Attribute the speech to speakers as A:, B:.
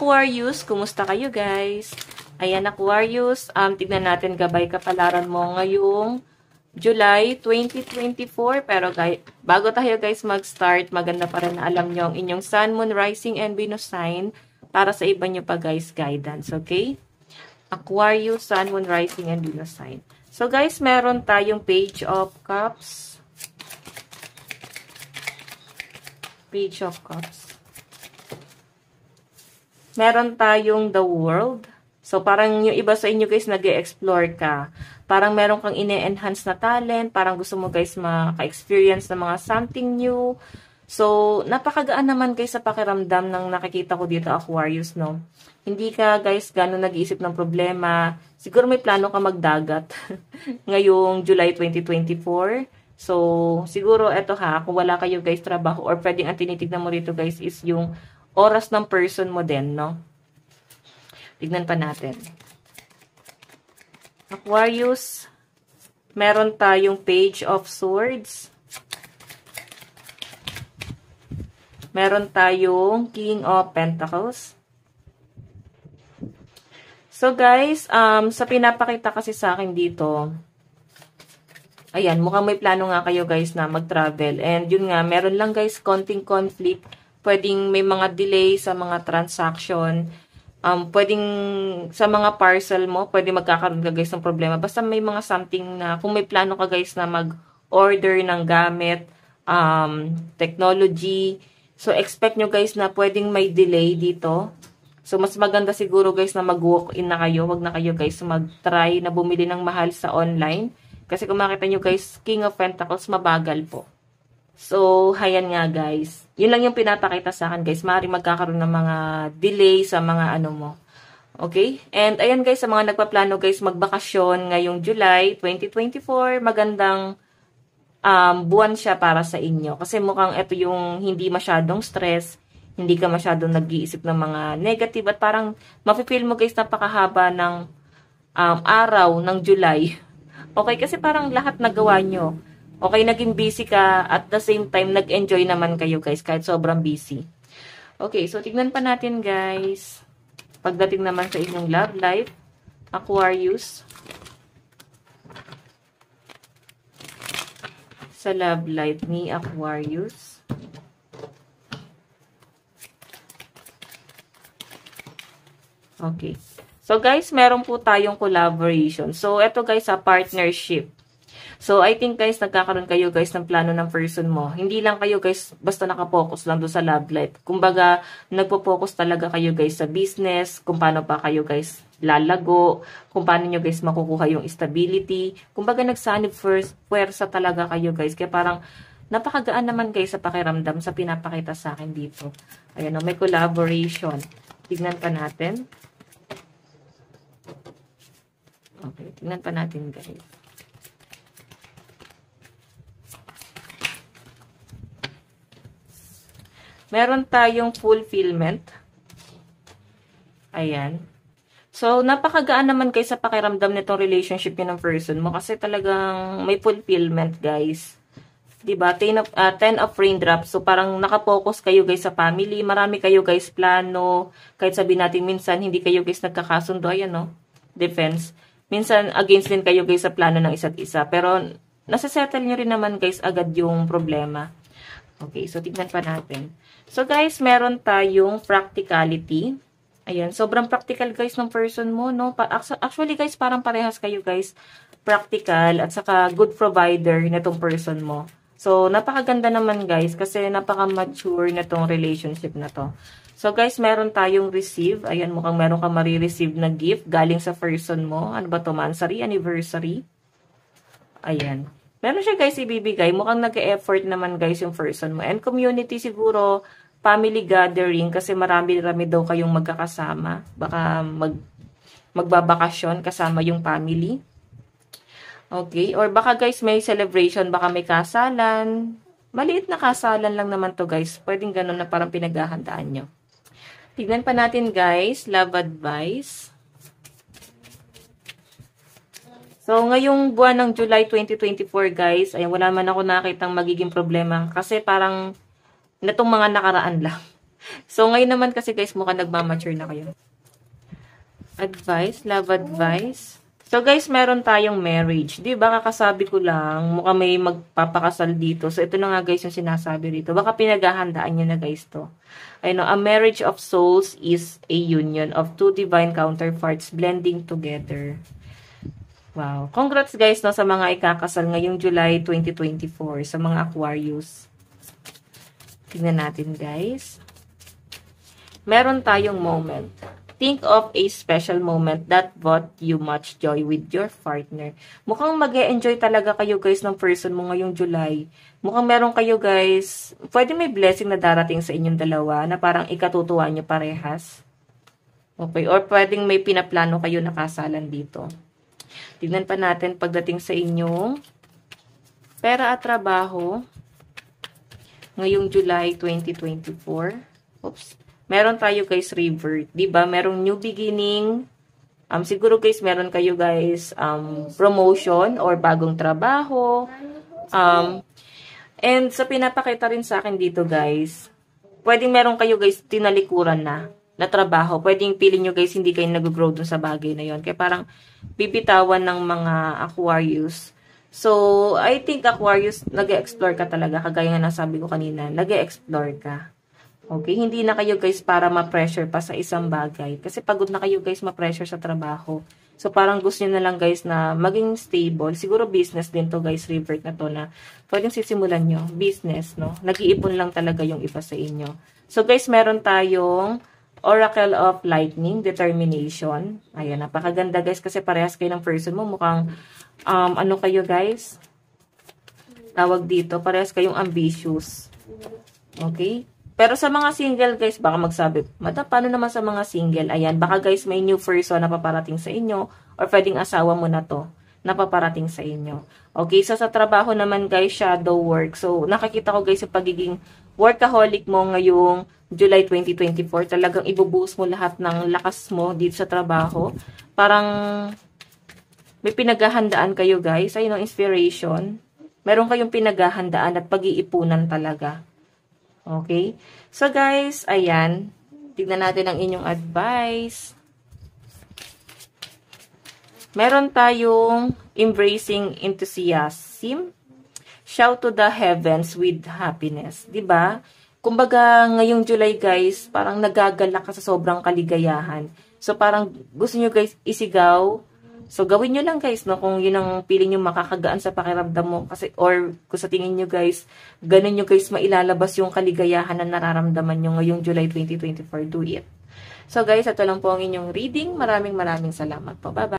A: Aquarius, kumusta kayo guys? Ayan Aquarius, tignan natin gabay kapalaran mo ngayong July 2024. Pero guys, bago tayo guys mag-start, maganda pa rin na alam nyo ang inyong Sun, Moon, Rising, and Venus sign para sa iba nyo pa guys guidance, okay? Aquarius, Sun, Moon, Rising, and Venus sign. So guys, meron tayong Page of Cups. Page of Cups. Meron tayong The World. So, parang yung iba sa inyo guys, nag-e-explore ka. Parang meron kang ine-enhance na talent. Parang gusto mo guys maka-experience ng mga something new. So, napakagaan naman guys sa pakiramdam ng nakikita ko dito, Aquarius, no? Hindi ka guys gano'n nag-iisip ng problema. Siguro may plano ka magdagat ngayong July 2024. So, siguro eto ha, kung wala kayo guys trabaho or pwedeng ang tinitignan mo rito guys is yung oras ng person mo din, no? Tignan pa natin. Aquarius, meron tayong Page of Swords. Meron tayong King of Pentacles. So guys, sa pinapakita kasi sa akin dito, ayan, mukhang may plano nga kayo guys na mag-travel. And yun nga, meron lang guys konting conflict. Pwedeng may mga delay sa mga transaction. Pwedeng sa mga parcel mo, pwede magkakaroon ka guys ng problema. Basta may mga something na, kung may plano ka guys na mag-order ng gamit, technology. So, expect nyo guys na pwedeng may delay dito. So, mas maganda siguro guys na mag-walk-in na kayo. Wag na kayo guys mag-try na bumili ng mahal sa online. Kasi kung makita nyo guys, King of Pentacles, mabagal po. So, hayan nga guys. Yun lang yung pinapakita sa akin guys. Maaaring magkakaroon ng mga delay sa mga ano mo. Okay? And ayan guys, sa mga nagpaplano guys magbakasyon ngayong July 2024, magandang buwan siya para sa inyo. Kasi mukhang ito yung hindi masyadong stress, hindi ka masyadong nag-iisip ng mga negative at parang mafe-feel mo guys napakahaba ng araw ng July. Okay? Kasi parang lahat nagawa nyo. Okay, naging busy ka, at the same time, nag-enjoy naman kayo guys, kahit sobrang busy. Okay, so tignan pa natin guys. Pagdating naman sa inyong love life, Aquarius. Sa love life ni Aquarius. Okay. So guys, meron po tayong collaboration. So, eto guys, sa partnership. So, I think guys, nagkakaroon kayo guys ng plano ng person mo. Hindi lang kayo guys, basta nakapokus lang doon sa love life. Kumbaga, nagpo-focus talaga kayo guys sa business, kung paano pa kayo guys lalago, kung paano nyo guys makukuha yung stability. Kumbaga, nagsanib puwersa talaga kayo guys. Kaya parang, napakagaan naman guys sa pakiramdam sa pinapakita sa akin dito. Ayan o, may collaboration. Tignan pa natin. Okay, tignan pa natin guys. Meron tayong fulfillment. Ayan. So, napakagaan naman guys sa pakiramdam nitong relationship yun ng person mo. Kasi talagang may fulfillment guys. Diba? 10 of raindrops. So, parang nakapokus kayo guys sa family. Marami kayo guys plano. Kahit sabihin natin minsan, hindi kayo guys nagkakasundo. Ayan no? Defense. Minsan, against din kayo guys sa plano ng isa't isa. Pero, nasa-settle nyo rin naman guys agad yung problema. Okay, so tignan pa natin. So guys, meron tayong practicality. Ayan, sobrang practical guys ng person mo, no? Actually guys, parang parehas kayo guys. Practical at saka good provider nitong person mo. So, napakaganda naman guys kasi napaka-mature nitong relationship na to. So guys, meron tayong receive. Ayan, mukhang meron ka marireceive na gift galing sa person mo. Ano ba to? Mansary, anniversary. Ayan. Meron siya guys ibibigay. Mukhang nag-e-effort naman guys yung person mo. And community siguro, family gathering kasi marami-rami daw kayong magkakasama. Baka magbabakasyon kasama yung family. Okay. Or baka guys may celebration, baka may kasalan. Maliit na kasalan lang naman to guys. Pwedeng ganun na parang pinaghahandaan nyo. Tignan pa natin guys, love advice. So, ngayong buwan ng July 2024, guys, ay wala man ako nakitang magiging problema. Kasi parang, natong mga nakaraan lang. So, ngayon naman kasi guys, mukhang nagmamature na kayo. Advice, love advice. So guys, meron tayong marriage. Di ba, kakasabi ko lang, mukhang may magpapakasal dito. So ito na nga guys yung sinasabi dito. Baka pinaghahandaan nyo na guys to. Ayun, a marriage of souls is a union of two divine counterparts blending together. Wow. Congrats guys no, sa mga ikakasal ngayong July 2024 sa mga Aquarius. Tingnan natin guys. Meron tayong moment. Think of a special moment that brought you much joy with your partner. Mukhang mag-e-enjoy talaga kayo guys ng person mo ngayong July. Mukhang meron kayo guys, pwede may blessing na darating sa inyong dalawa na parang ikatutuwa nyo parehas. Okay, or pwedeng may pinaplano kayo na kasalan dito. Tignan pa natin pagdating sa inyong pera at trabaho ngayong July 2024. Oops. Meron tayo guys revert, 'di ba? Merong new beginning. Siguro guys meron kayo guys promotion or bagong trabaho. And sa pinapakita rin sa akin dito guys, pwedeng meron kayo guys tinalikuran na trabaho. Pwedeng pili nyo guys hindi kayo nag-grow dun sa bagay na yon. Kaya parang bibitawan ng mga Aquarius. So, I think Aquarius, nag-e-explore ka talaga. Kagaya nga nasabi ko kanina, nag-e-explore ka. Okay, hindi na kayo guys para ma-pressure pa sa isang bagay. Kasi pagod na kayo guys ma-pressure sa trabaho. So parang gusto niyo na lang guys na maging stable. Siguro business din to guys, revert na to na pwedeng sisimulan nyo. Business, no? Nag-iipon lang talaga yung iba sa inyo. So guys, meron tayong Oracle of Lightning, Determination. Ayan, napakaganda guys kasi parehas kayo ng person mo. Mukhang, ano kayo guys? Tawag dito, parehas kayong ambitious. Okay? Pero sa mga single guys, baka magsabi, Madam, paano naman sa mga single? Ayan, baka guys may new person na paparating sa inyo or pwedeng asawa mo na to na paparating sa inyo. Okay, so sa trabaho naman guys, shadow work. So nakikita ko guys yung pagiging workaholic mo ngayong July 2024. Talagang ibubuhos mo lahat ng lakas mo dito sa trabaho. Parang may pinaghahandaan kayo guys. Ayun ang inspiration. Meron kayong pinaghahandaan at pag-iipunan talaga. Okay? So, guys, ayan. Tignan natin ang inyong advice. Meron tayong embracing enthusiasm. Shout to the heavens with happiness. Diba? Kumbaga, ngayong July, guys, parang nagagalak ka sa sobrang kaligayahan. So, parang gusto nyo, guys, isigaw. So, gawin nyo lang guys, no, kung yun ang feeling nyo makakagaan sa pakiramdam mo. Kasi, or kung sa tingin nyo guys, ganun nyo guys mailalabas yung kaligayahan na nararamdaman nyo ngayong July 2024. Do it. So guys, ito lang po ang inyong reading. Maraming salamat po. Bye-bye.